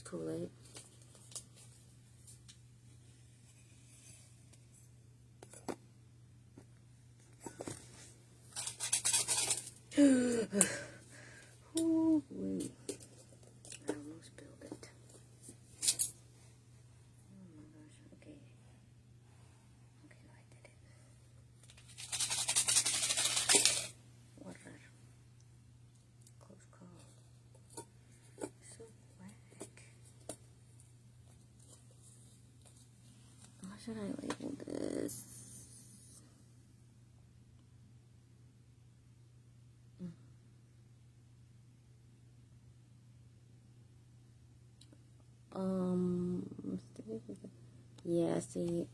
this Kool-Aid. Ooh, wait. I almost spilled it. Oh my gosh, okay. Okay, no, I did it. Water. Close call. So whack. How should I label this? Yeah, see,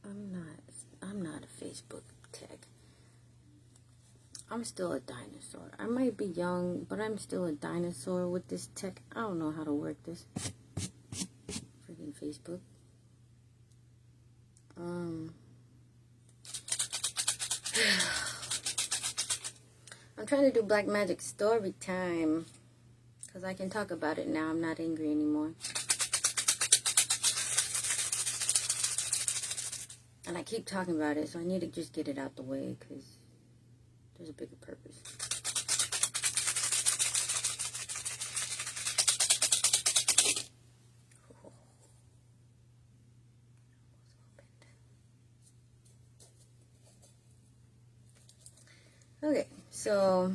I'm not a Facebook tech. I'm still a dinosaur. I might be young, but I'm still a dinosaur with this tech. I don't know how to work this freaking Facebook. I'm trying to do Black Magic story time because I can talk about it now. I'm not angry anymore. And I keep talking about it, so I need to just get it out the way because there's a bigger purpose. Okay, so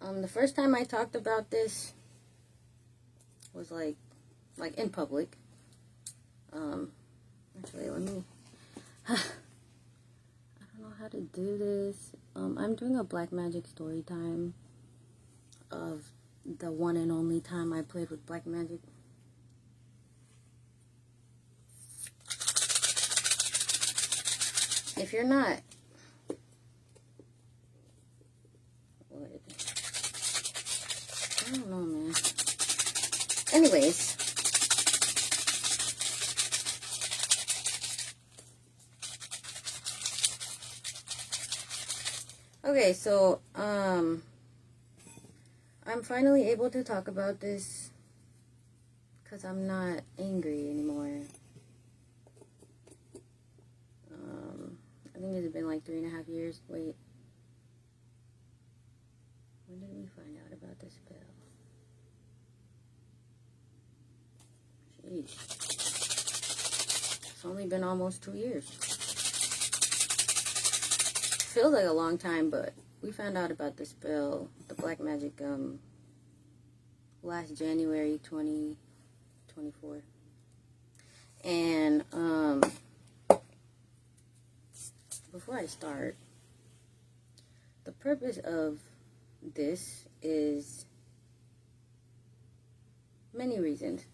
the first time I talked about this was like in public. Actually, let me. I don't know how to do this. I'm doing a Black Magic story time of the one and only time I played with Black Magic. If you're not, what? I don't know, man. Anyways. Okay, so, I'm finally able to talk about this because I'm not angry anymore. I think it's been like 3.5 years. Wait. When did we find out about this spell? Jeez. It's only been almost 2 years. Feels like a long time, but we found out about the spell, the Black Magic, last January 2024. And, before I start, the purpose of this is many reasons.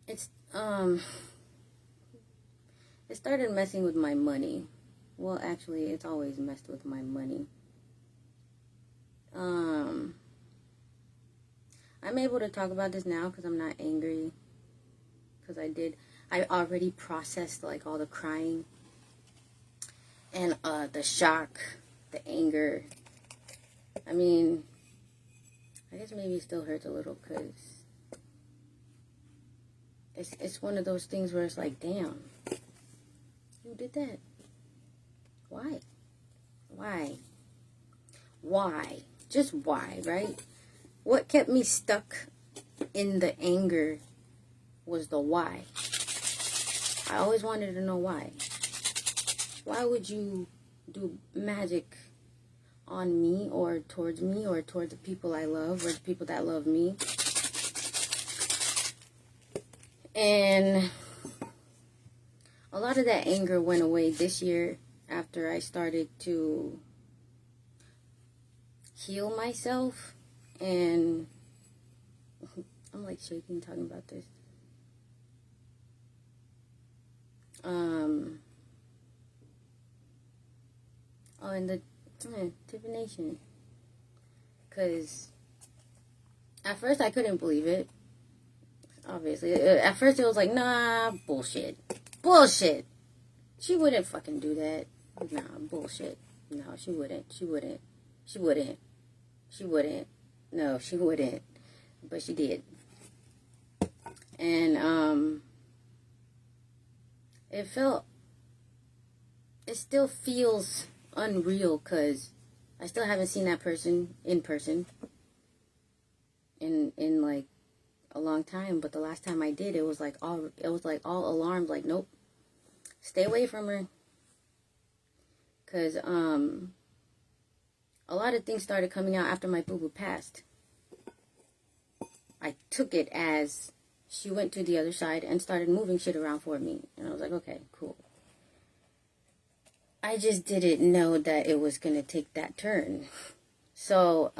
It started messing with my money. Well, actually, it's always messed with my money. I'm able to talk about this now because I'm not angry. Because I already processed like all the crying and the shock, the anger. I mean, I guess maybe it still hurts a little because it's one of those things where it's like, damn, you did that. Why? Why? Why? Just why, right? What kept me stuck in the anger was the why. I always wanted to know why. Why would you do magic on me or towards the people I love or the people that love me? And a lot of that anger went away this year after I started to heal myself. And I'm like shaking talking about this. Oh, and the divination. Because at first I couldn't believe it. Obviously. At first it was like, nah, bullshit. Bullshit. She wouldn't fucking do that. Nah, bullshit. No, she wouldn't. She wouldn't. She wouldn't. She wouldn't. No, she wouldn't. But she did. And it still feels unreal because I still haven't seen that person in person in like a long time. But the last time I did, it was like all alarmed, like, nope, stay away from her. Because a lot of things started coming out after my boo-boo passed. I took it as she went to the other side and started moving shit around for me. And I was like, okay, cool. I just didn't know that it was going to take that turn. So,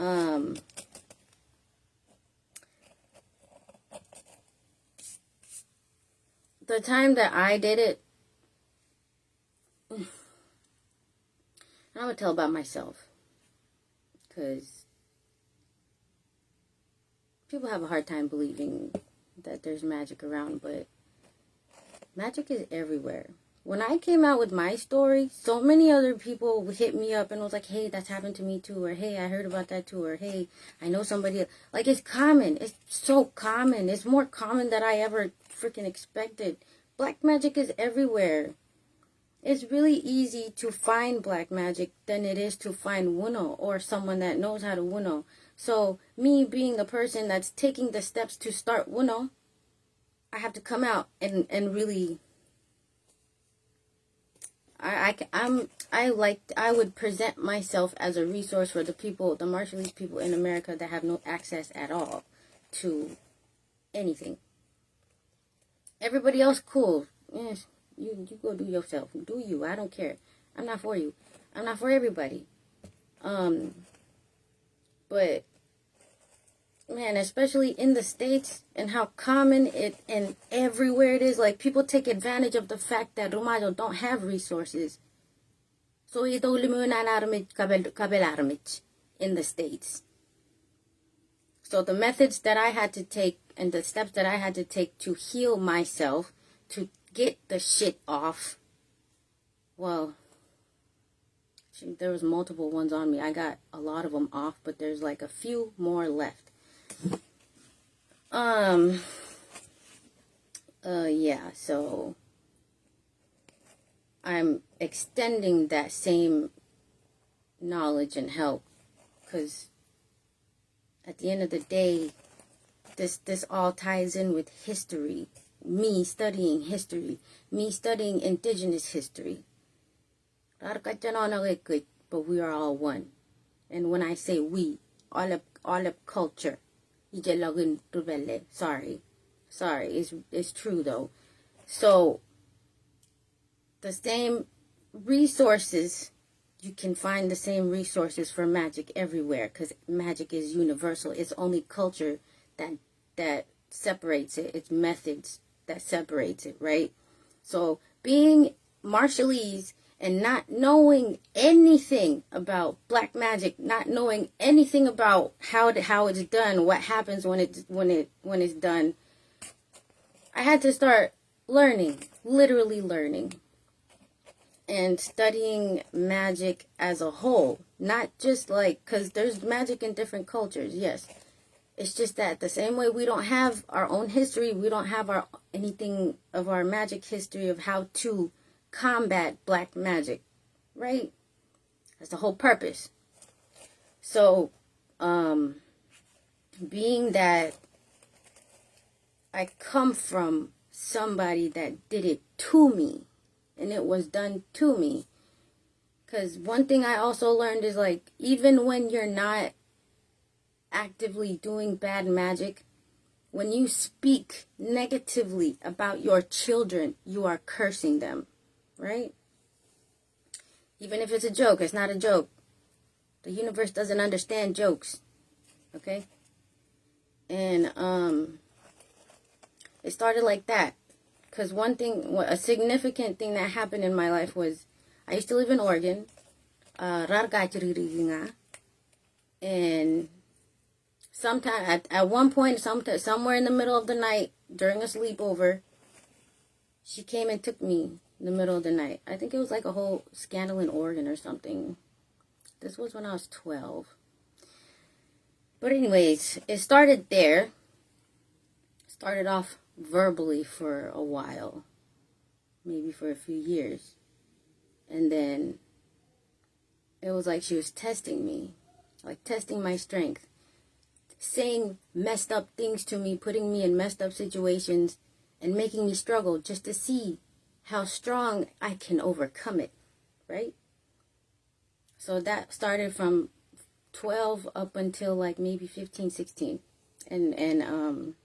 the time that I did it, I would tell about myself. Because people have a hard time believing that there's magic around, but magic is everywhere. When I came out with my story, so many other people hit me up and was like, hey, that's happened to me too, or hey, I heard about that too, or hey, I know somebody. Like, it's common. It's so common. It's more common than I ever freaking expected. Black magic is everywhere. It's really easy to find black magic than it is to find wuno or someone that knows how to wuno. So me being the person that's taking the steps to start wuno, I have to come out and really, I would present myself as a resource for the people, the Marshallese people in America that have no access at all to anything. Everybody else, cool. Yes, you go do yourself. Do you. I don't care. I'm not for you. I'm not for everybody. But man, especially in the States and how common it and everywhere it is, like, people take advantage of the fact that Rumajo don't have resources. So ito kabel in the States. So the methods that I had to take and the steps that I had to take to heal myself, to get the shit off, well, there was multiple ones on me. I got a lot of them off, but there's like a few more left. Yeah, so I'm extending that same knowledge and help, because at the end of the day, this all ties in with history. Me studying history. Me studying indigenous history. But we are all one. And when I say we, all of culture. Sorry, it's true though. So the same resources, you can find the same resources for magic everywhere, because magic is universal. It's only culture that separates it. It's methods that separates it, right? So being Marshallese and not knowing anything about black magic, not knowing anything about how it's done, what happens when it's done, I had to start learning, literally learning, and studying magic as a whole, not just like, because there's magic in different cultures, yes. It's just that the same way we don't have our own history, we don't have anything of our magic history of how to combat black magic, right? That's the whole purpose. So, being that I come from somebody that did it to me, and it was done to me, because one thing I also learned is, like, even when you're not actively doing bad magic, when you speak negatively about your children, you are cursing them, right? Even if it's a joke, it's not a joke. The universe doesn't understand jokes, okay? And it started like that, because a significant thing that happened in my life was, I used to live in Oregon, and sometime at one point, somewhere in the middle of the night during a sleepover, she came and took me in the middle of the night. I think it was like a whole scandal in Oregon or something. This was when I was 12. But anyways, it started there. Started off verbally for a while, maybe for a few years. And then it was like she was testing me, like testing my strength, saying messed up things to me, putting me in messed up situations, and making me struggle just to see how strong I can overcome it, right? So that started from 12 up until like maybe 15, 16. And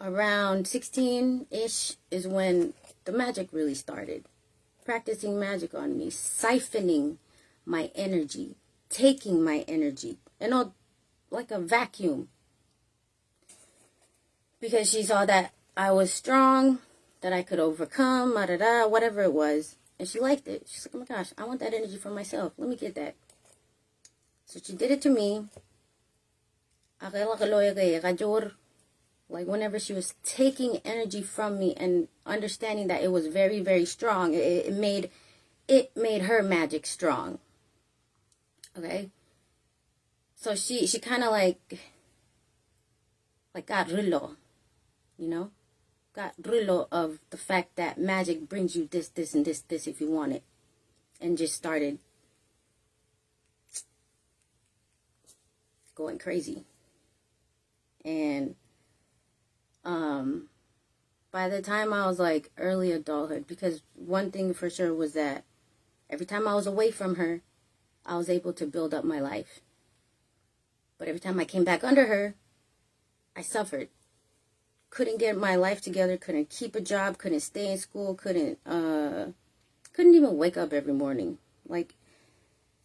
around 16-ish is when the magic really started. Practicing magic on me, siphoning my energy, taking my energy, like a vacuum. Because she saw that I was strong, that I could overcome, whatever it was. And she liked it. She's like, oh my gosh, I want that energy for myself. Let me get that. So she did it to me. Like whenever she was taking energy from me and understanding that it was very, very strong, it made her magic strong. Okay? So she kind of like got rilo, got rilo of the fact that magic brings you this, and this if you want it. And just started going crazy. And by the time I was like early adulthood, because one thing for sure was that every time I was away from her, I was able to build up my life. But every time I came back under her, I suffered. Couldn't get my life together, couldn't keep a job, couldn't stay in school, couldn't even wake up every morning.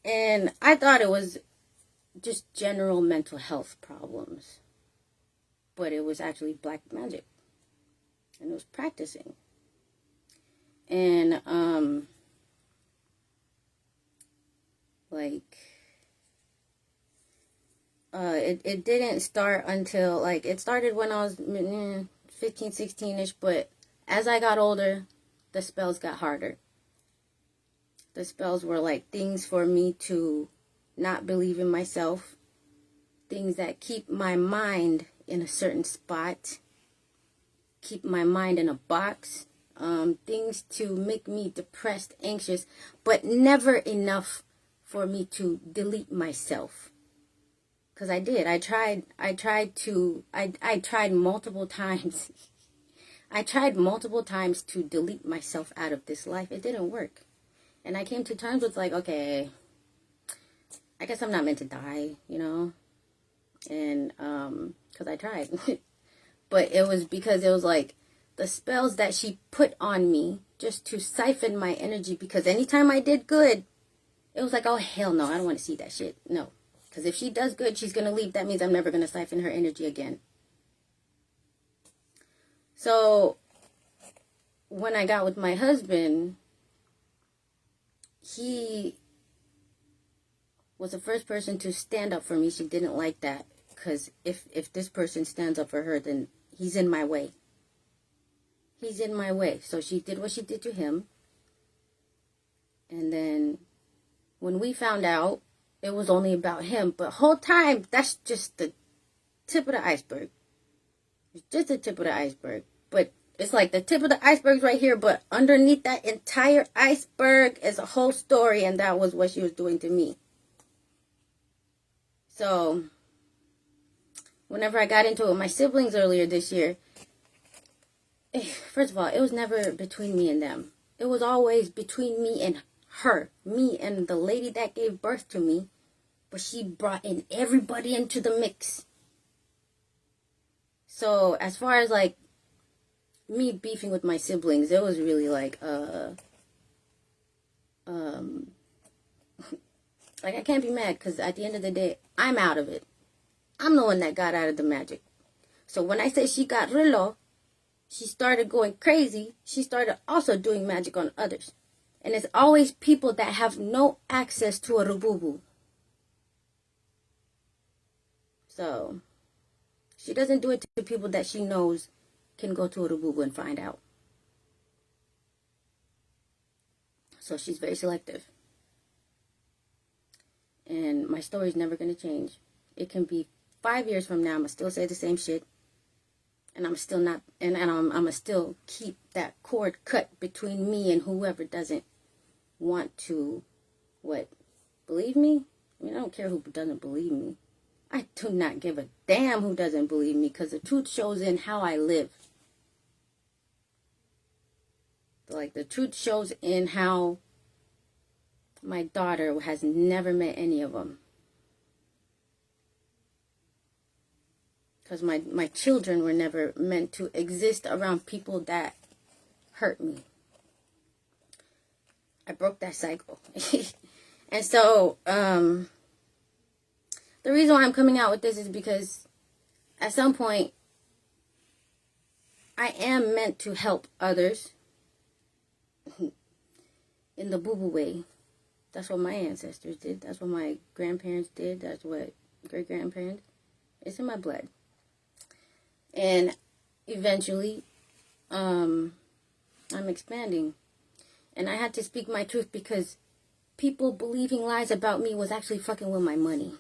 And I thought it was just general mental health problems. But it was actually black magic. And it was practicing. And, it didn't start until, it started when I was 15, 16-ish, but as I got older, the spells got harder. The spells were like things for me to not believe in myself, things that keep my mind in a certain spot, keep my mind in a box, things to make me depressed, anxious, but never enough for me to delete myself. Because I did. I tried multiple times. I tried multiple times to delete myself out of this life. It didn't work. And I came to terms with okay, I guess I'm not meant to die, And, because I tried. But it was because it was the spells that she put on me just to siphon my energy. Because anytime I did good, it was oh, hell no, I don't want to see that shit. No. Because if she does good, she's going to leave. That means I'm never going to siphon her energy again. So, when I got with my husband, he was the first person to stand up for me. She didn't like that. Because if this person stands up for her, then he's in my way. He's in my way. So she did what she did to him. And then when we found out, it was only about him. But whole time, that's just the tip of the iceberg. It's just the tip of the iceberg. But it's the tip of the iceberg's right here. But underneath that entire iceberg is a whole story. And that was what she was doing to me. So, whenever I got into it with my siblings earlier this year, first of all, it was never between me and them. It was always between me and her. Me and the lady that gave birth to me. But she brought in everybody into the mix. So, as far as, me beefing with my siblings, it was really, I can't be mad, because at the end of the day, I'm out of it. I'm the one that got out of the magic. So, when I say she got rilo, she started going crazy. She started also doing magic on others. And it's always people that have no access to a rububu. So, she doesn't do it to people that she knows can go to a rububu and find out. So, she's very selective. And my story's never going to change. It can be 5 years from now. I'm going to still say the same shit. And I'm still not, and I'm going to still keep that cord cut between me and whoever doesn't want to, believe me? I mean, I don't care who doesn't believe me. I do not give a damn who doesn't believe me, because the truth shows in how I live. Like, the truth shows in how my daughter has never met any of them. Because my children were never meant to exist around people that hurt me. I broke that cycle. And so, the reason why I'm coming out with this is because at some point, I am meant to help others in the boo-boo way. That's what my ancestors did. That's what my grandparents did. That's what great-grandparents. It's in my blood. And eventually, I'm expanding. And I had to speak my truth because people believing lies about me was actually fucking with my money.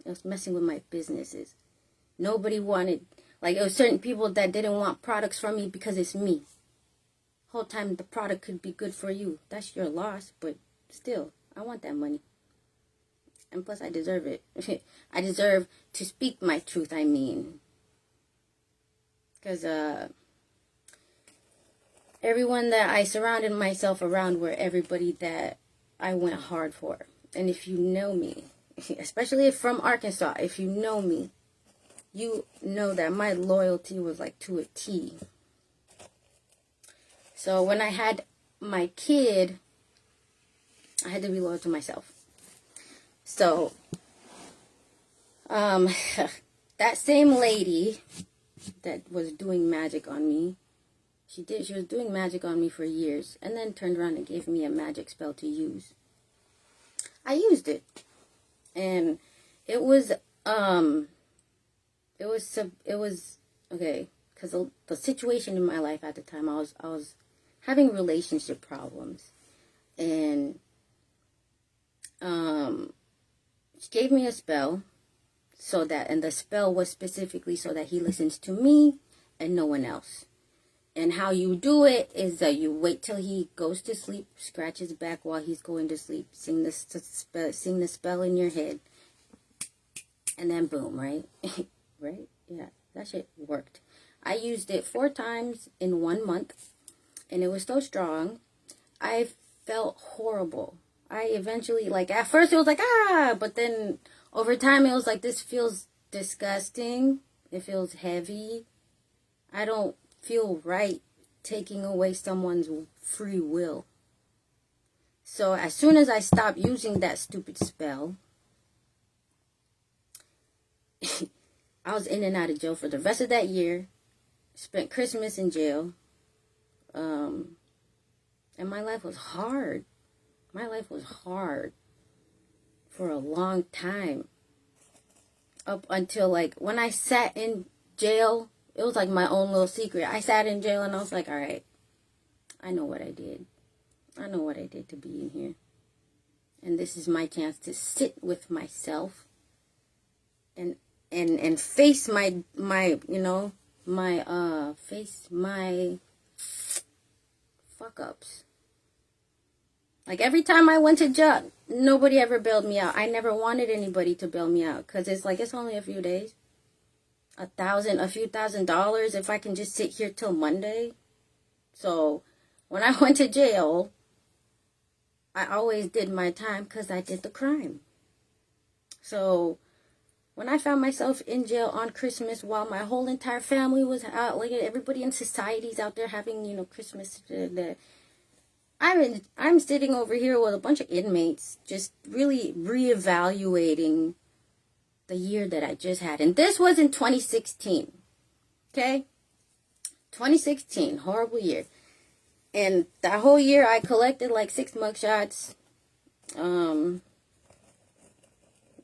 It was messing with my businesses. Nobody wanted, like, it was certain people that didn't want products from me because it's me. Whole time the product could be good for you. That's your loss, but still, I want that money. And plus, I deserve it. I deserve to speak my truth, I mean. Because everyone that I surrounded myself around were everybody that I went hard for. And if you know me, especially if from Arkansas, if you know me, you know that my loyalty was like to a T. So when I had my kid, I had to be loyal to myself. So, that same lady that was doing magic on me, she was doing magic on me for years, and then turned around and gave me a magic spell to use. I used it, and it was okay, because the situation in my life at the time, I was having relationship problems, and she gave me a spell, and the spell was specifically so that he listens to me and no one else. And how you do it is that you wait till he goes to sleep, scratch his back while he's going to sleep, sing the spell in your head, and then boom, right? Right? Yeah, that shit worked. I used it 4 times in 1 month, and it was so strong. I felt horrible. I eventually, like, at first it was like, but then over time it was like, this feels disgusting. It feels heavy. I don't feel right taking away someone's free will. So as soon as I stopped using that stupid spell, I was in and out of jail for the rest of that year. Spent Christmas in jail. And my life was hard. My life was hard for a long time. Up until, like, when I sat in jail, it was like my own little secret. I sat in jail and I was like, all right, I know what I did. I know what I did to be in here. And this is my chance to sit with myself and face my fuck ups. Like, every time I went to jail, nobody ever bailed me out. I never wanted anybody to bail me out, because it's like, it's only a few days. A few $1,000 if I can just sit here till Monday. So when I went to jail, I always did my time because I did the crime. So when I found myself in jail on Christmas while my whole entire family was out, like everybody in society's out there having, Christmas, I'm sitting over here with a bunch of inmates, just really reevaluating the year that I just had. And this was in 2016. Okay? 2016, horrible year. And that whole year I collected like 6 mugshots.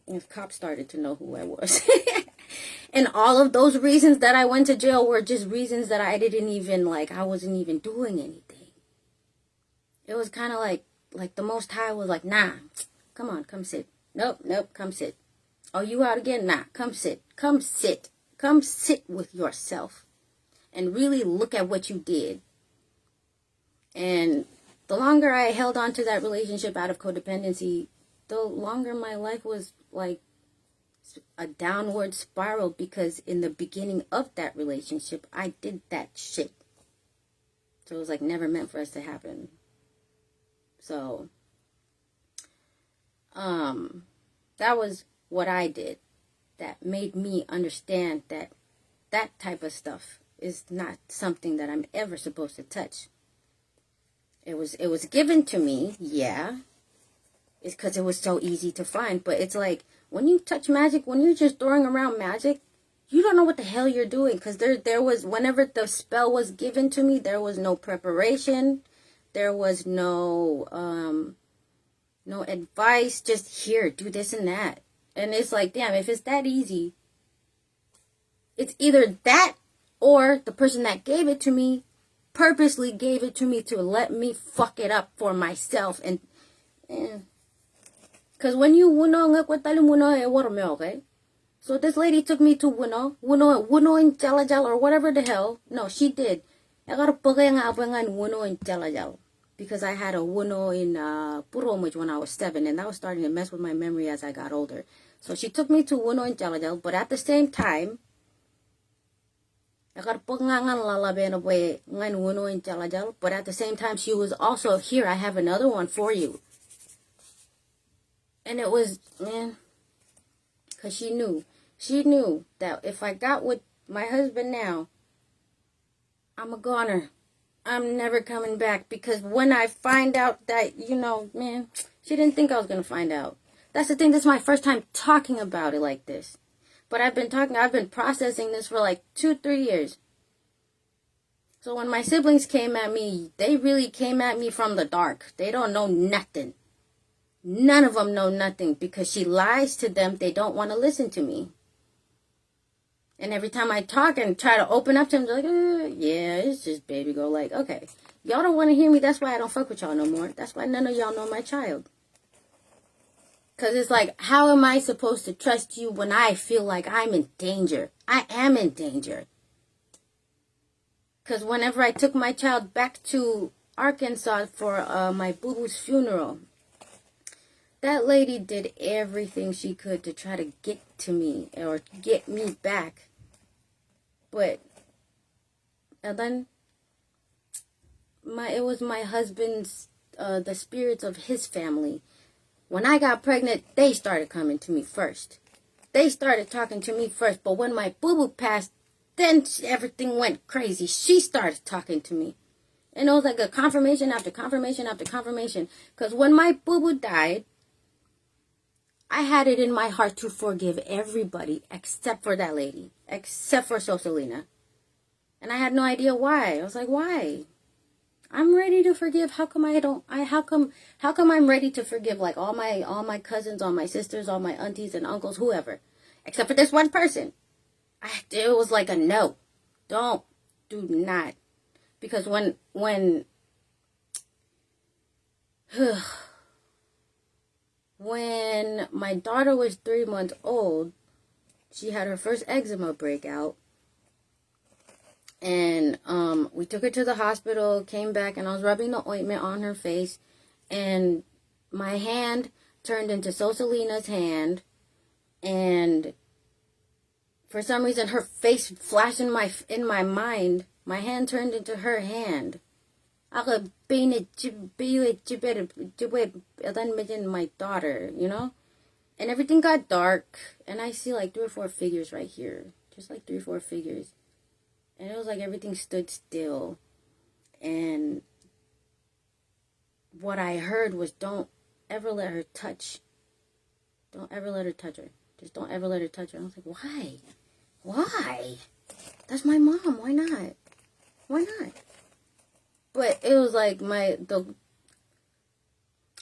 If cops started to know who I was. And all of those reasons that I went to jail were just reasons that I didn't even, I wasn't even doing anything. It was kind of like the Most High was like, nah, come on, come sit. Nope, come sit. Oh, you out again? Nah, come sit. Come sit. Come sit with yourself and really look at what you did. And the longer I held on to that relationship out of codependency, the longer my life was like a downward spiral, because in the beginning of that relationship, I did that shit. So it was like never meant for us to happen. So, that was what I did that made me understand that that type of stuff is not something that I'm ever supposed to touch. It was given to me, yeah. It's because it was so easy to find. But it's like, when you touch magic, when you're just throwing around magic, you don't know what the hell you're doing. Because there was, whenever the spell was given to me, there was no preparation. There was no advice. Just here, do this and that. And it's like, damn, if it's that easy, it's either that or the person that gave it to me purposely gave it to me to let me fuck it up for myself. And because when you okay? So this lady took me to Wuno in Jalajal or whatever the hell. No, she did. I got a Wuno in Jalajal because I had a Wuno in Puromich when I was 7, and that was starting to mess with my memory as I got older. So she took me to Wuno in Jalajal, but at the same time, but at the same time, she was also, here, I have another one for you. And it was, man, because she knew that if I got with my husband now, I'm a goner. I'm never coming back, because when I find out that, man, she didn't think I was going to find out. That's the thing. This is my first time talking about it like this. But I've been processing this for like 2-3 years. So when my siblings came at me, they really came at me from the dark. They don't know nothing. None of them know nothing, because she lies to them. They don't want to listen to me. And every time I talk and try to open up to them, they're like, yeah, it's just baby girl. Like, okay, y'all don't want to hear me. That's why I don't fuck with y'all no more. That's why none of y'all know my child. Because it's like, how am I supposed to trust you when I feel like I'm in danger? I am in danger. Because whenever I took my child back to Arkansas for my boo-boo's funeral, that lady did everything she could to try to get to me or get me back. But, and then, it was my husband's, the spirits of his family. When I got pregnant, they started coming to me first. They started talking to me first. But when my boo-boo passed, then everything went crazy. She started talking to me. And it was like a confirmation after confirmation after confirmation. Because when my boo-boo died, I had it in my heart to forgive everybody except for that lady. Except for Sosalina. And I had no idea why. I was like, why? I'm ready to forgive. How come I'm ready to forgive like all my cousins, all my sisters, all my aunties and uncles, whoever. Except for this one person. It was like a no. Do not. Because when my daughter was 3 months old, she had her first eczema breakout. And we took her to the hospital, came back, and I was rubbing the ointment on her face. And my hand turned into Sosalina's hand. And for some reason, her face flashed in my mind. My hand turned into her hand. And then my daughter, And everything got dark. And I see like 3 or 4 figures right here. Just like 3 or 4 figures. And it was like everything stood still. And what I heard was, don't ever let her touch. Don't ever let her touch her. Just don't ever let her touch her. I was like, why? Why? That's my mom. Why not? Why not? But it was like I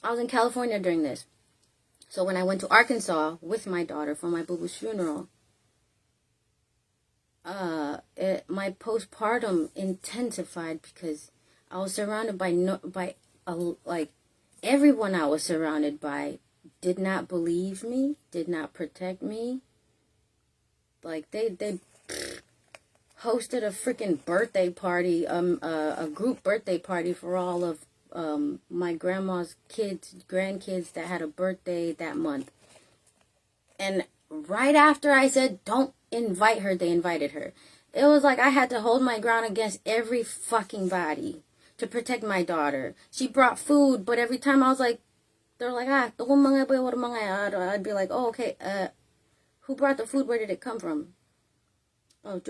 was in California during this. So when I went to Arkansas with my daughter for my boo-boo's funeral, my postpartum intensified because I was surrounded by like everyone I was surrounded by did not believe me, did not protect me. Like, they hosted a freaking birthday party, a group birthday party for all of my grandma's grandkids that had a birthday that month. And right after I said, don't invite her, they invited her. It was like I had to hold my ground against every fucking body to protect my daughter. She brought food, but every time I was like, they're like, I'd be like, oh, okay, who brought the food? Where did it come from? Oh,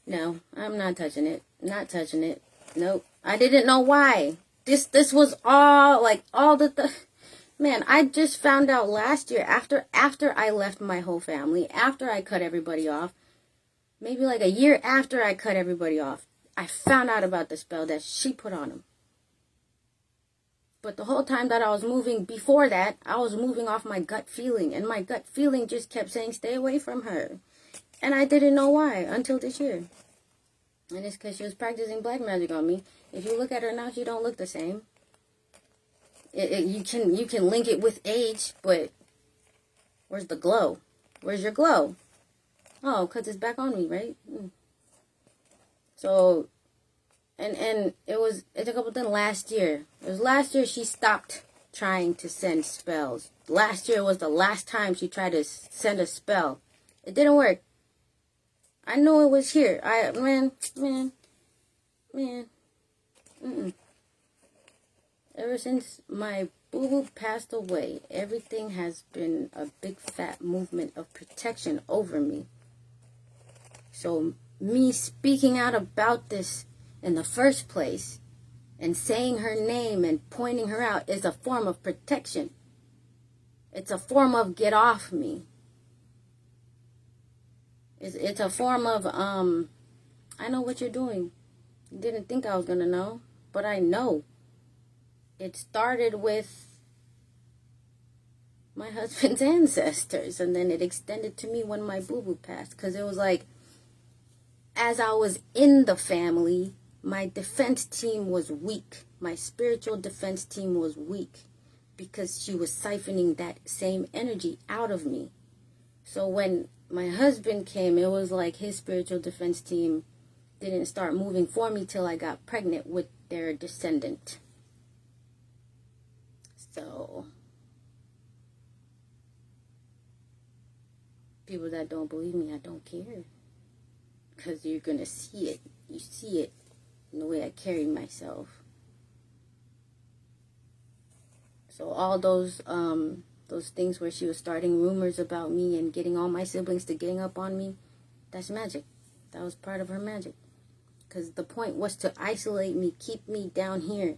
no, I'm not touching it. Not touching it. Nope. I didn't know why. This was all, like, all the man, I just found out last year, after I left my whole family, after I cut everybody off, maybe like a year after I cut everybody off, I found out about the spell that she put on him. But the whole time that I was moving before that, I was moving off my gut feeling. And my gut feeling just kept saying, stay away from her. And I didn't know why until this year. And it's because she was practicing black magic on me. If you look at her now, she don't look the same. You can link it with age, but where's the glow? Where's your glow? Oh, because it's back on me, right? So, and it's a couple things last year. It was last year she stopped trying to send spells. Last year was the last time she tried to send a spell. It didn't work. I knew it was here. Ever since my boo-boo passed away, everything has been a big fat movement of protection over me. So me speaking out about this in the first place and saying her name and pointing her out is a form of protection. It's a form of get off me. It's a form of, I know what you're doing. You didn't think I was going to know, but I know. It started with my husband's ancestors, and then it extended to me when my boo-boo passed, because it was like, as I was in the family, my defense team was weak. My spiritual defense team was weak, because she was siphoning that same energy out of me. So when my husband came, it was like his spiritual defense team didn't start moving for me till I got pregnant with their descendant. So, people that don't believe me, I don't care. Because you're going to see it. You see it in the way I carry myself. So all those things where she was starting rumors about me and getting all my siblings to gang up on me, that's magic. That was part of her magic. Because the point was to isolate me, keep me down here.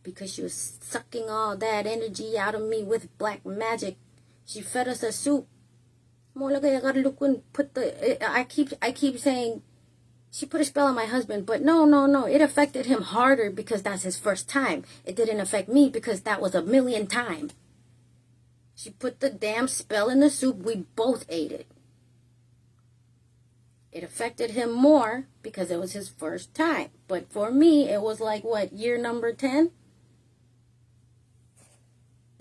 Because she was sucking all that energy out of me with black magic. She fed us a soup. I keep saying she put a spell on my husband, but no. It affected him harder because that's his first time. It didn't affect me because that was 1,000,000 times. She put the damn spell in the soup. We both ate it. It affected him more because it was his first time. But for me, it was like, what, year number 10?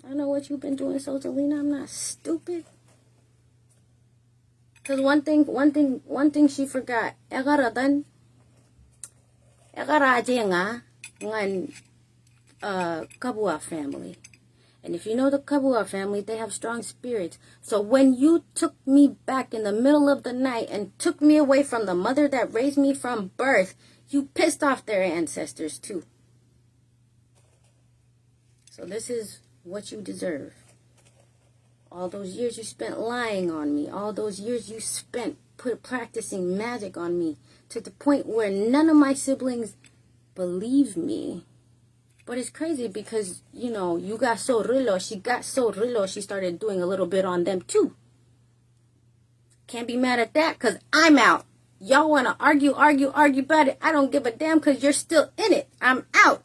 I know what you've been doing, Sotalina. I'm not stupid. Because one thing she forgot. Egaradan. Egaraje nga ngan Kabua family. And if you know the Kabua family, they have strong spirits. So when you took me back in the middle of the night and took me away from the mother that raised me from birth, you pissed off their ancestors too. So this is what you deserve. All those years you spent lying on me, all those years you spent practicing magic on me, to the point where none of my siblings believe me. But it's crazy because, you know, you got so rilo, she got so rilo, she started doing a little bit on them too. Can't be mad at that because I'm out. Y'all want to argue about it. I don't give a damn because you're still in it. I'm out.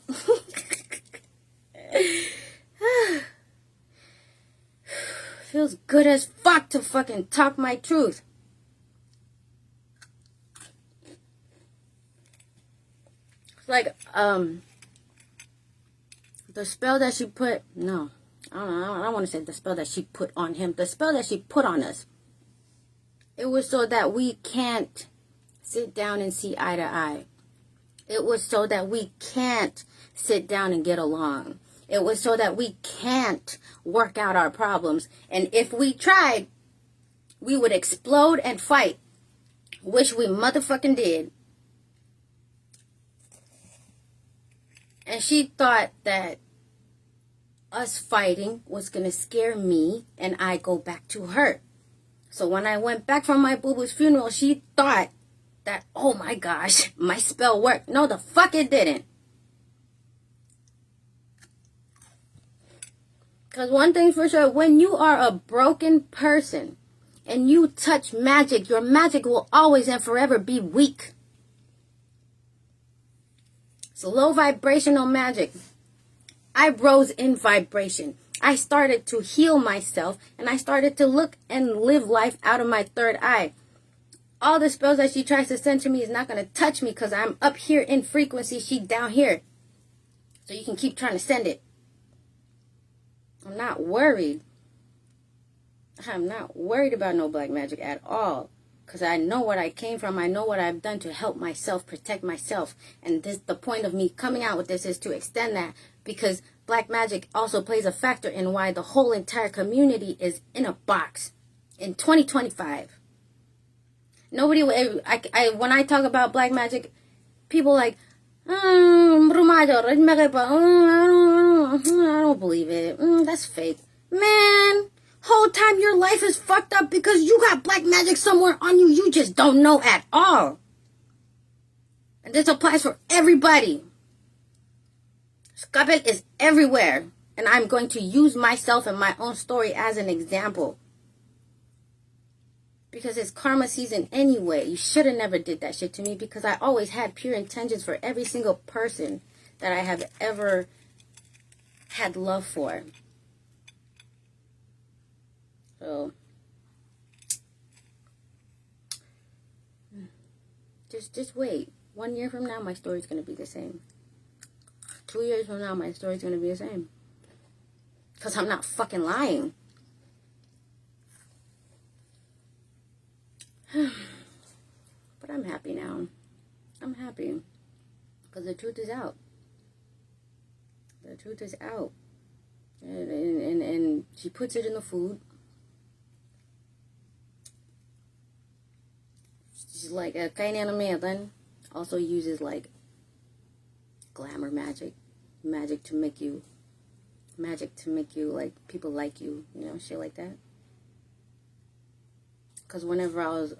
Feels good as fuck to fucking talk my truth. It's like, the spell that she put, no, I don't want to say the spell that she put on him. The spell that she put on us. It was so that we can't sit down and see eye to eye. It was so that we can't sit down and get along. It was so that we can't work out our problems. And if we tried, we would explode and fight. Which we motherfucking did. And she thought that us fighting was going to scare me and I go back to her. So when I went back from my boo-boo's funeral, she thought that, oh my gosh, my spell worked. No, the fuck it didn't. Because one thing's for sure, when you are a broken person and you touch magic, your magic will always and forever be weak. It's low vibrational magic. I rose in vibration. I started to heal myself and I started to look and live life out of my third eye. All the spells that she tries to send to me is not going to touch me because I'm up here in frequency. She down here. So you can keep trying to send it. I'm not worried. I'm not worried about no black magic at all. Because I know what I came from. I know what I've done to help myself, protect myself. And this, the point of me coming out with this is to extend that. Because black magic also plays a factor in why the whole entire community is in a box. In 2025. Nobody will, when I talk about black magic, people like, I don't believe it. That's fake. Man, whole time your life is fucked up because you got black magic somewhere on you you just don't know at all. And this applies for everybody. Scabel is everywhere. And I'm going to use myself and my own story as an example. Because it's karma season anyway. You should have never did that shit to me because I always had pure intentions for every single person that I have ever had love for. So, just wait. 1 year from now, my story's going to be the same. 2 years from now, my story's going to be the same. Because I'm not fucking lying. But I'm happy now. I'm happy. Because the truth is out. The truth is out. And she puts it in the food. She's like, Kainanamedan also uses like glamour magic. Magic to make you like, people like you. You know, shit like that. Because whenever I was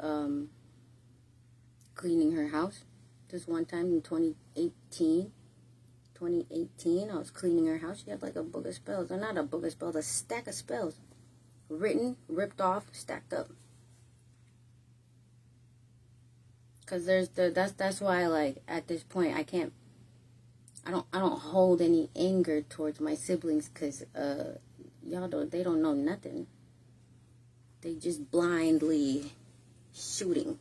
cleaning her house, this one time in 2018, I was cleaning her house. She had like a book of spells. Or not a book of spells, a stack of spells. Written, ripped off, stacked up. Because that's why, like, at this point, I don't hold any anger towards my siblings because they don't know nothing. They just blindly shooting.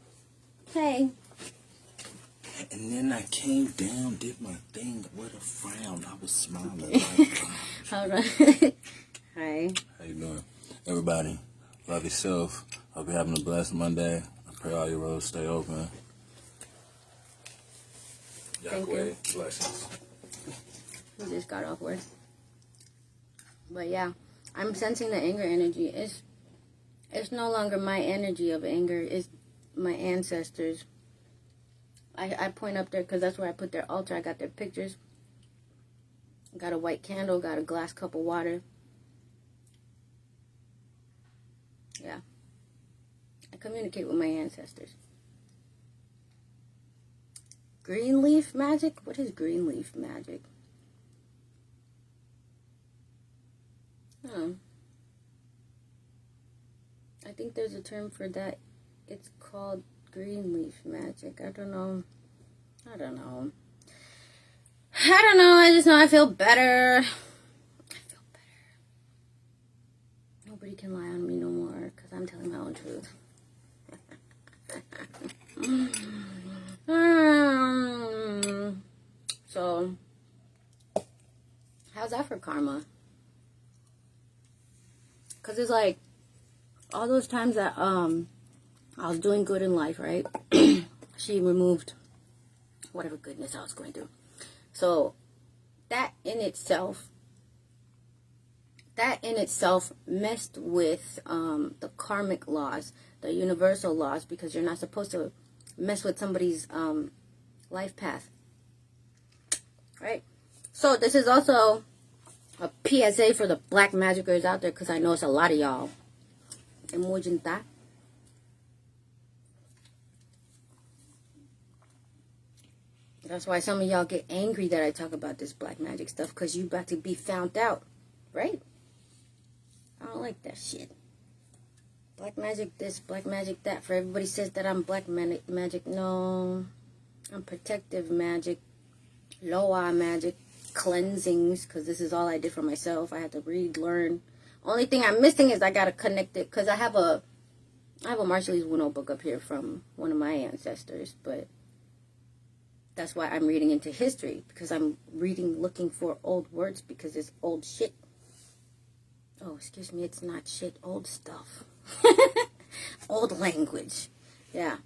Hey. And then I came down, did my thing with a frown. I was smiling like, Hold on. Hi. How you doing? Everybody, love yourself. Hope you're having a blessed Monday. I pray all your roads stay open. Thank you. Blessings. We just got off work. But yeah, I'm sensing the anger energy. It's no longer my energy of anger. It's my ancestors. I point up there because that's where I put their altar. I got their pictures. Got a white candle. Got a glass cup of water. Yeah. I communicate with my ancestors. Green leaf magic? What is green leaf magic? I think there's a term for that. It's called green leaf magic. I don't know. I just know I feel better. Nobody can lie on me no more because I'm telling my own truth. So, how's that for karma? Because it's like, all those times that I was doing good in life, right? She removed whatever goodness I was going through. So that in itself messed with the karmic laws, the universal laws, because you're not supposed to mess with somebody's life path, right? So this is also a PSA for the black magickers out there, because I know it's a lot of y'all. Emojinta. That's why some of y'all get angry that I talk about this black magic stuff, because you about to be found out, right? I don't like that shit. Black magic this, black magic that. For everybody says that I'm black magic. No. I'm protective magic. Loa magic. Cleansings. Because this is all I did for myself. I had to read, learn. Only thing I'm missing is I got to connect it. Because I have a Marshallese Wuno book up here from one of my ancestors. But that's why I'm reading into history. Because I'm reading, looking for old words. Because it's old shit. Oh, excuse me, it's not shit, old stuff. Old language. Yeah.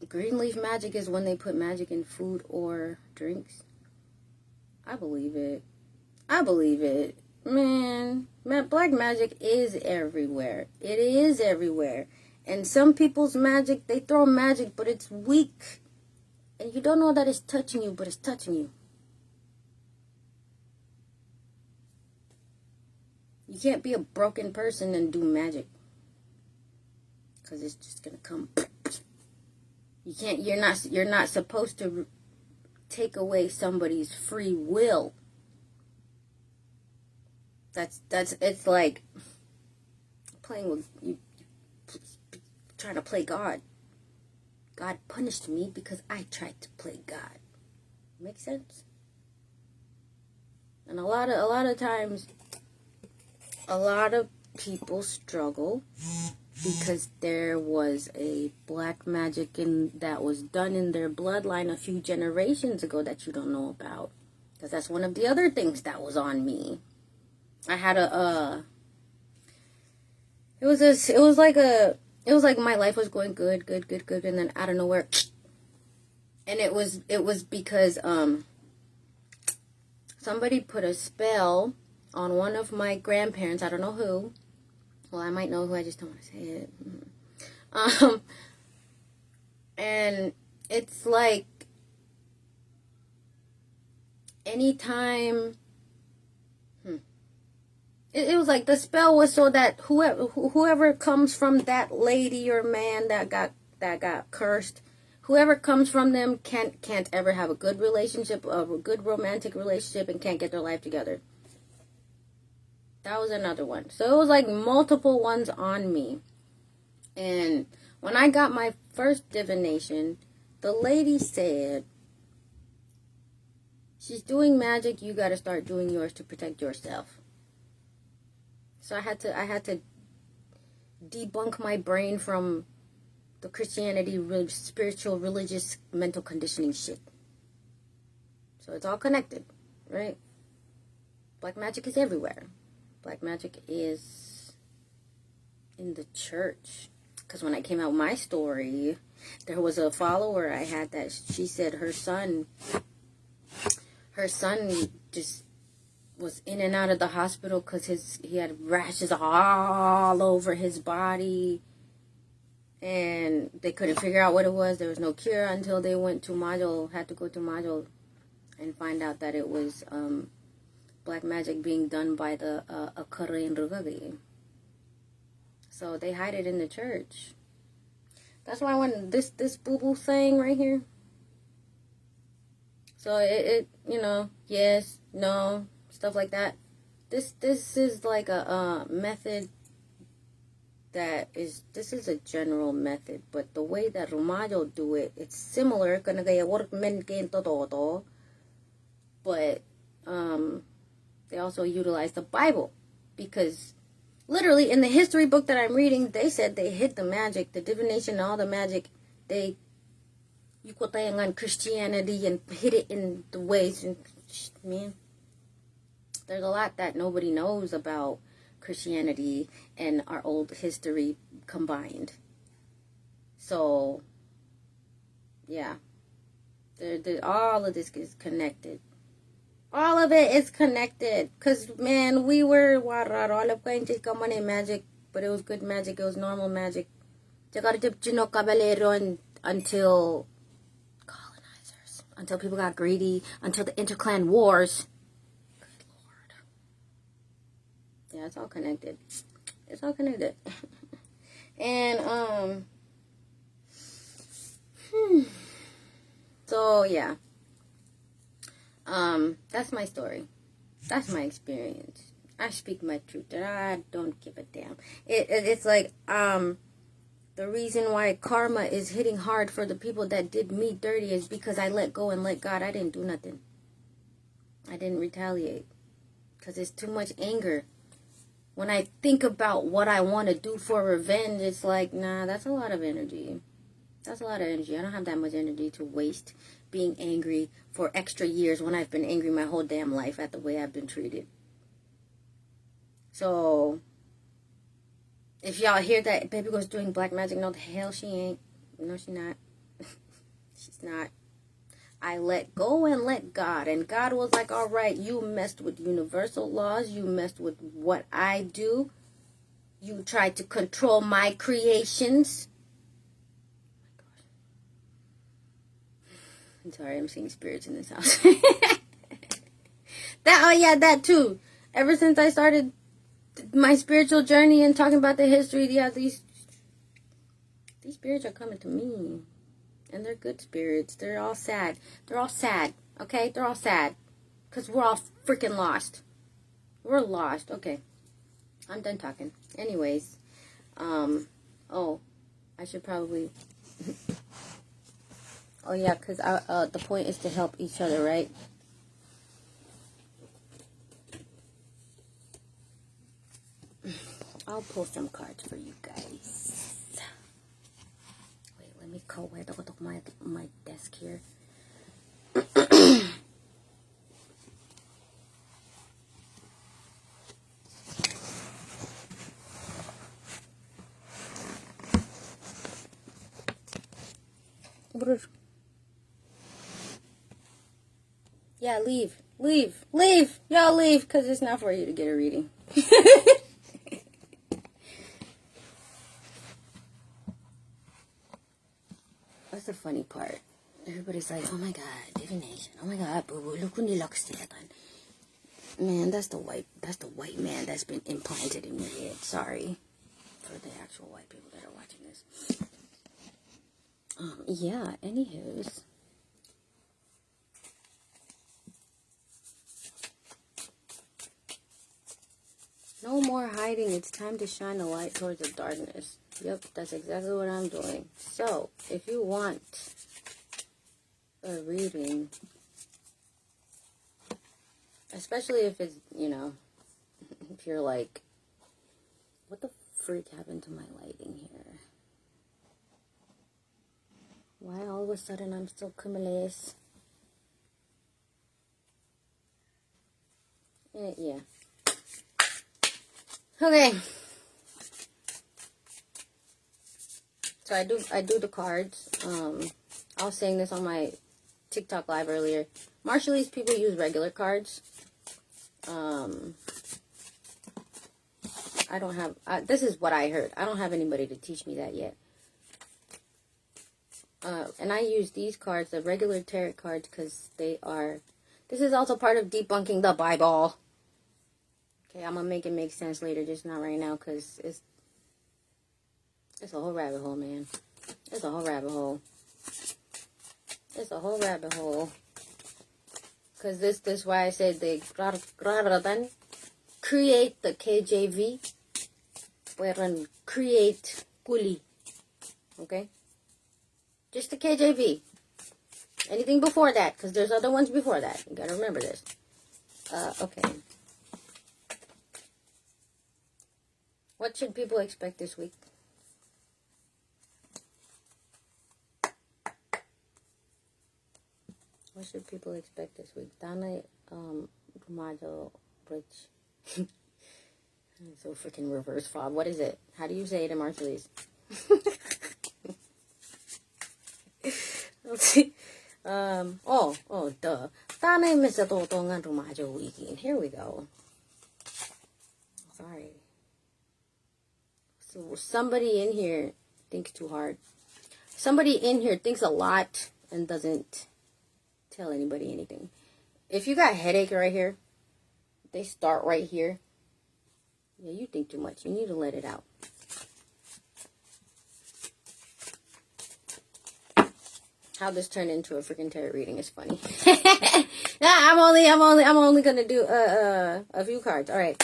Green leaf magic is when they put magic in food or drinks. I believe it. Man, black magic is everywhere. It is everywhere. And some people's magic, they throw magic, but it's weak. And you don't know that it's touching you, but it's touching you. You can't be a broken person and do magic. Because it's just going to come. You can't, you're not supposed to take away somebody's free will. It's like playing with, trying to play God. God punished me because I tried to play God. Make sense? And a lot of times, a lot of people struggle because there was a black magic that was done in their bloodline a few generations ago that you don't know about. Because that's one of the other things that was on me. I had it was like my life was going good, and then out of nowhere, and it was because somebody put a spell on one of my grandparents. I don't know who. Well, I might know who. I just don't want to say it. And it's like anytime. It was like the spell was so that whoever comes from that lady or man that got cursed, whoever comes from them can't ever have a good relationship, a good romantic relationship, and can't get their life together. That was another one. So it was like multiple ones on me. And when I got my first divination, the lady said, she's doing magic, you got to start doing yours to protect yourself. So I had to debunk my brain from the Christianity, spiritual, religious, mental conditioning shit. So it's all connected, right? Black magic is everywhere. Black magic is in the church. Because when I came out with my story, there was a follower I had that she said her son just was in and out of the hospital because he had rashes all over his body. And they couldn't figure out what it was. There was no cure until they went to Majo, had to go to Majo and find out that it was black magic being done by the Akare Rugagi. So they hide it in the church. That's why when this boo-boo thing right here. So it yes, no, stuff like that. This is like a method this is a general method, but the way that Rumayo do it, it's similar. But they also utilize the Bible, because literally in the history book that I'm reading, they said they hid the magic, the divination, all the magic. They on Christianity and hid it in the ways. And man, There's a lot that nobody knows about Christianity and our old history combined. So, yeah. All of this is connected. All of it is connected. Because, man, we were magic, but it was good magic. It was normal magic. Until colonizers. Until people got greedy. Until the interclan wars. Good Lord. Yeah, it's all connected. It's all connected. And, so, yeah. That's my story. That's my experience. I speak my truth, and I don't give a damn. It's like, the reason why karma is hitting hard for the people that did me dirty is because I let go and let God. I didn't do nothing. I didn't retaliate. Because it's too much anger. When I think about what I want to do for revenge, it's like, nah, that's a lot of energy. That's a lot of energy. I don't have that much energy to waste being angry for extra years when I've been angry my whole damn life at the way I've been treated. So, if y'all hear that baby girl's doing black magic, no, the hell she ain't. No, she not. She's not. I let go and let God. And God was like, all right, you messed with universal laws. You messed with what I do. You tried to control my creations. I'm sorry, I'm seeing spirits in this house. That too. Ever since I started my spiritual journey and talking about the history, yeah, these spirits are coming to me. And they're good spirits. They're all sad. They're all sad. Okay? They're all sad. Because we're all freaking lost. We're lost. Okay. I'm done talking. Anyways. I should probably... oh, yeah, because the point is to help each other, right? I'll pull some cards for you guys. Wait, let me go where my desk here. Yeah, leave. Y'all leave, because it's not for you to get a reading. That's the funny part. Everybody's like, oh my God, divination. Oh my God, boo-boo, look who looks at. Man, that's the white man that's been implanted in your head. Sorry for the actual white people that are watching this. Yeah, anywho's. No more hiding. It's time to shine the light towards the darkness. Yep, that's exactly what I'm doing. So, if you want a reading, especially if it's, if you're like, what the freak happened to my lighting here? Why all of a sudden I'm so cumulus? Yeah. Okay. So I do the cards. I was saying this on my TikTok live earlier. Marshallese people use regular cards. I don't have... this is what I heard. I don't have anybody to teach me that yet. And I use these cards, the regular tarot cards, because they are... This is also part of debunking the Bible. Okay, I'm going to make it make sense later, just not right now, because it's a whole rabbit hole, man. It's a whole rabbit hole. It's a whole rabbit hole. Because this is why I said they rather than create the KJV, wherein create Kuli. Okay? Just the KJV. Anything before that, because there's other ones before that. You gotta remember this. Okay. What should people expect this week? What should people expect this week? Dana Rumajo bridge. So freaking reverse fob. What is it? How do you say it in Marshallese? Let's see. Duh. Here we go. Sorry. So somebody in here thinks too hard. Somebody in here thinks a lot and doesn't tell anybody anything. If you got a headache right here, they start right here. Yeah, you think too much. You need to let it out. How this turned into a freaking tarot reading is funny. Nah, I'm only gonna do a few cards. All right.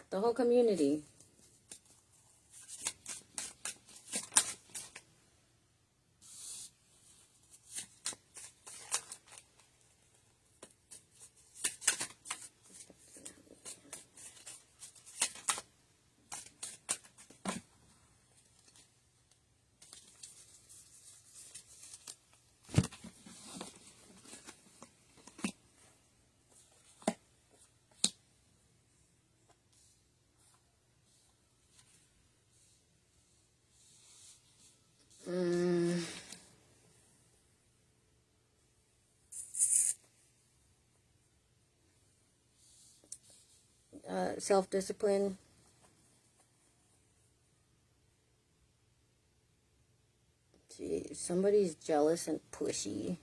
The whole community. Self-discipline. Gee, somebody's jealous and pushy.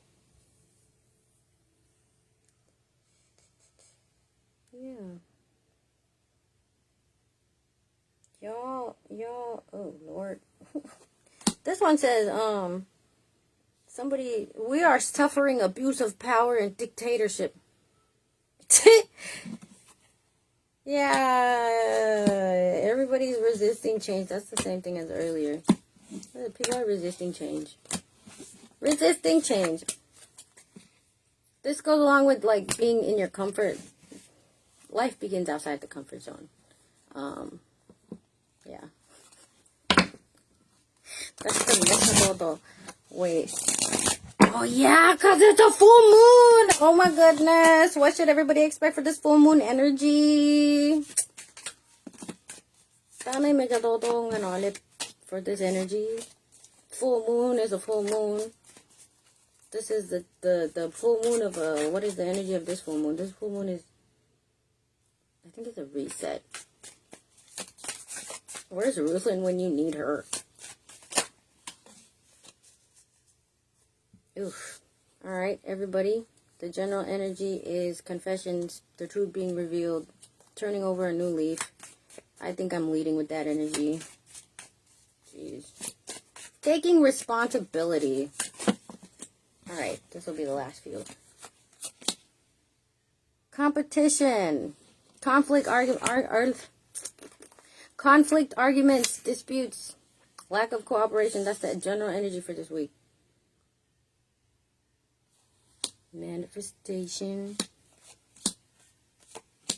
Yeah. Y'all, oh Lord. This one says, we are suffering abuse of power and dictatorship. Yeah, everybody's resisting change. That's the same thing as earlier. People are resisting change. Resisting change. This goes along with, like, being in your comfort. Life begins outside the comfort zone. Yeah. That's the miserable. Wait. Oh, yeah, because it's a full moon. Oh, my goodness. What should everybody expect for this full moon energy? For this energy. Full moon is a full moon. This is the full moon of what is the energy of this full moon? This full moon is, I think it's a reset. Where's Ruthlin when you need her? Oof. Alright, everybody. The general energy is confessions, the truth being revealed, turning over a new leaf. I think I'm leading with that energy. Jeez. Taking responsibility. Alright, this will be the last few. Competition. Conflict, arguments, disputes, lack of cooperation. That's the general energy for this week. Manifestation.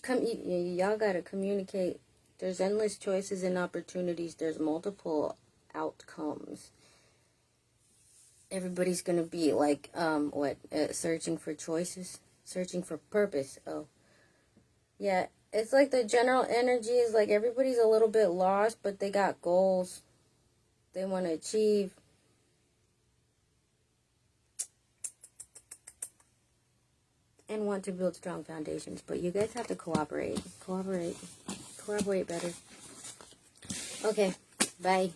Y'all gotta communicate. There's endless choices and opportunities. There's multiple outcomes. Everybody's gonna be like, searching for choices, searching for purpose. Oh, yeah. It's like the general energy is like everybody's a little bit lost, but they got goals they want to achieve. And want to build strong foundations. But you guys have to cooperate. Collaborate better. Okay, bye.